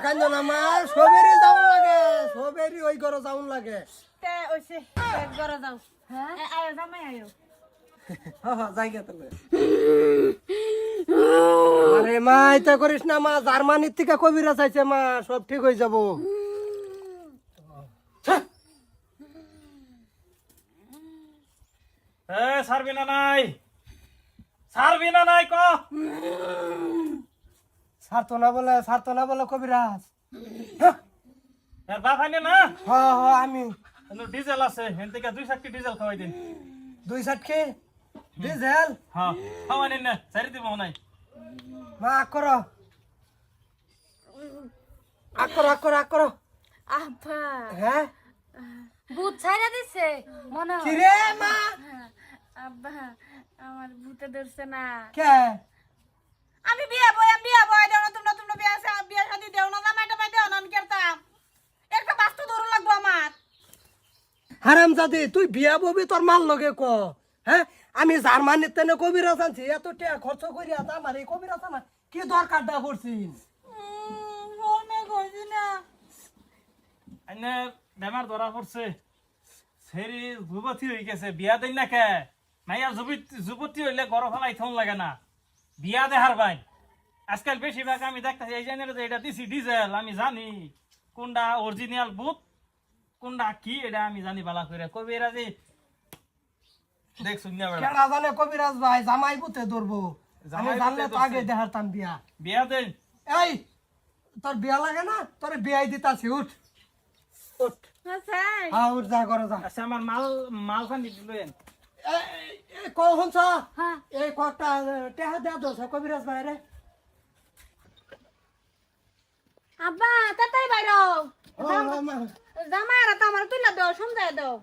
কান্দো না মা, সবেরই যাওন লাগে, সবেরই ওই ঘরে যাওন লাগে। তে ওইছে ঘরে যাও। হ্যাঁ আয়ো জামাই আয়ো। জায়গা তবে আরে মা এটা করিস না মা, জার্মানির থেকে কবিরা চাইছে মা, সব ঠিক হয়ে যাব। ছাড়বি না নাই, ছাড়বি না নাই ক ছাড়তো না বলে কবিরাজ। এর বাপ আইনে না আমি ডিজেল আছে, এন থেকে 2 সাক্কি ডিজেল খাওয়াই দিন। 2 সাটকে ডিজেল হ্যাঁ খাওয়াই নিন না, ছাড়ি দিব নাই। মা আকরো আব্বা হ্যাঁ ভূত ছাইরা দিছে মনে হয়। কিরে মা আব্বা আমার ভূতে ধরছে না। কে আমি বিয়া বয় দেও না, তোমরা বিয়া আছে বিয়া শাদি দেও না, জামাইটা পাই দেও না, আমি কেরতাম একটা বাস্তু ধরু লাগবো আমার। হারামজাদি তুই বিয়া ববি তোর মাল লগে ক। হ্যাঁ আমি জার্মানির তেনে কবিরাজ আনছি, এত টাকা খরচ করিয়া আমার এই কবিরাজ আমার কি দরকারটা পড়ছিস? আইনে বেমার ধরা পড়ছে, ছেড়ি যুবতী হয়ে গেছে, বিয়া দেন না কে? মাইয়া যুবতী হইলে গরম ফেলাই থন লাগে না, বিয়া দেহার ভাই। আজকাল বেশিরভাগ আমি দেখতেছি এই জানি যে এটা দিছি ডিজেল, আমি জানি কোনটা অরিজিনাল বুথ কোনটা কি, এটা আমি জানি বালা করে। কবি এরা যে দেখ শুনিয়া বেড়া কেডা জানে কবিরাজ ভাই জামাই পুতে ধরবো, আমি জামাই জানলে পুতে তো আগে ধরছে। দেখাতাম বিয়া। বিয়া দেন। এই তোর বিয়া লাগে না? তোর বিয়াই দিতাছি, উঠ উঠ। হ্যাঁ উঠ, যা করে যা। আচ্ছা আমার মাল খান দিলেন। কখন হ্যাঁ এই কটা টেহা দেয়া দোষ কবিরাজ ভাই রে। আব্বা তাড়াতাড়ি বাইরো, জামাইরা তো আমার তুইলা দাও, সমঝায় দাও।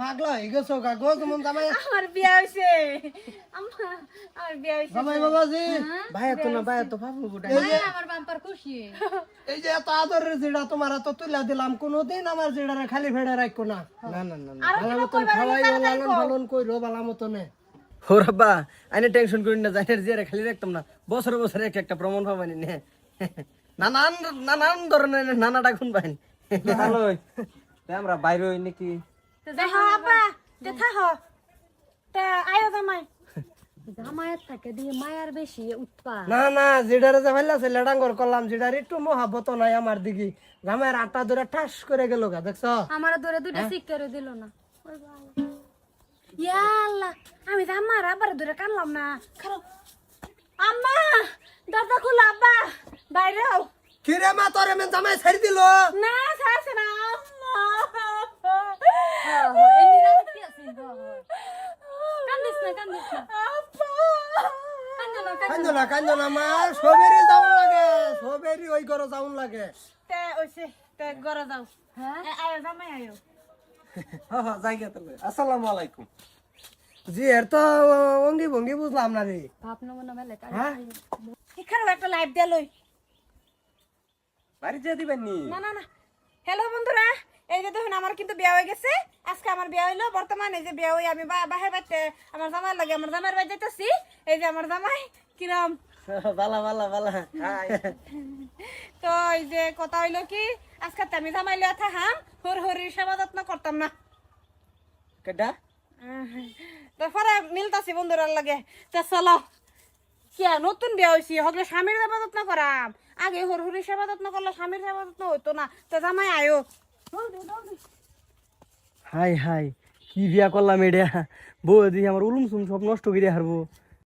ভাগলো হয়ে গেছো গো যেমন জামাই। আমার বিয়া হইছে আম্মা, আমার বিয়া হইছে। জামাই বাবাজি ভাই তো না ভাই তো ভাবু বুড়া আমার বাম্পার খুশি। এই যে এত আদরের জিড়া তোমার তো তুইলা দিলাম, কোনোদিন আমার জিড়ারে খালি ফেড়ে রাখো না। না না না আর ভালো মতন খাওয়াই লালন পালন কইরো ভালো মতনে। ওরাব্বা আইনে টেনশন করি না, জানের জিয়ারে খালি রাখতাম না, বছরে বছরে একটা প্রমাণ পাবানি নে নানান ধরনের নানা ডাকুন পাইন ভালোই। আমরা বাইরে হই নাকি দেখো আব্বা দেখা হ তে আয়ো জামাই। জামাইয়ের থাকে দিয়ে মায়ার বেশি উৎপাত। না জিডারে যে ফেললাছে লেডাঙ্গর করলাম, জিডার একটু মহাবত নাই আমার দিকে। জামাইয়ের আটা ধরে ঠাস করে গেল গা, দেখছো? আমার ধরে দুইটা সিক্কারে দিল না। ইয়া আল্লাহ, আমি তো আমার আবার ধরে কানলাম না। খারাপ আম্মা, দরজা খুলো আব্বা, বাইরে হও। কিরে মা তোরে মেন জামাই ছেড়ে দিল? না ছাড়ছে না আম্মা। কান্দিস না কান্দো না মা, সবেরই যাওন লাগে, সবেরই ওই ঘরে যাওন লাগে। তে ওইছে তে ঘরে যাও। হ্যাঁ আয়ো জামাই আয়ো। জায়গা তবে আসসালামু আলাইকুম। জি এর তো অঙ্গি ভঙ্গি বুঝলাম না রে। বাপ নমুনা মেলে হ্যাঁ এখানে একটা লাইভ দিয়ে লই। বাড়ি যেতে দিবেন নি? না হ্যালো বন্ধুরা, এই যে দেখুন আমার কিন্তু বিয়ে হয়ে গেছে। আজকে আমার বিয়ে হইলো, বর্তমানে যে বিয়ে হই আমি বাহির বাইতে আমার জামাই লাগে, আমার জামাইয়ের বাড়ি যাইতেছি। এই যে আমার জামাই কিরম বালা তো এই যে কথা হইলো কি, আজকে তো আমি জামাই লিয়া থাকাম, হরির সেবা যত্ন করতাম না। কেডা তারপরে মিলতাছি বন্ধুরার লাগে। তো চলো কে নতুন বিয়ে হয়েছি হগলে স্বামীর সেবা যত্ন করাম। আগে হরির সেবা যত্ন করলে স্বামীর সেবা যত্ন হইতো না। তো জামাই আয়ো। হাই কি বিয়া করলাম এটা, বউ দিদি আমার উলুম সুম সব নষ্ট করে হারবো।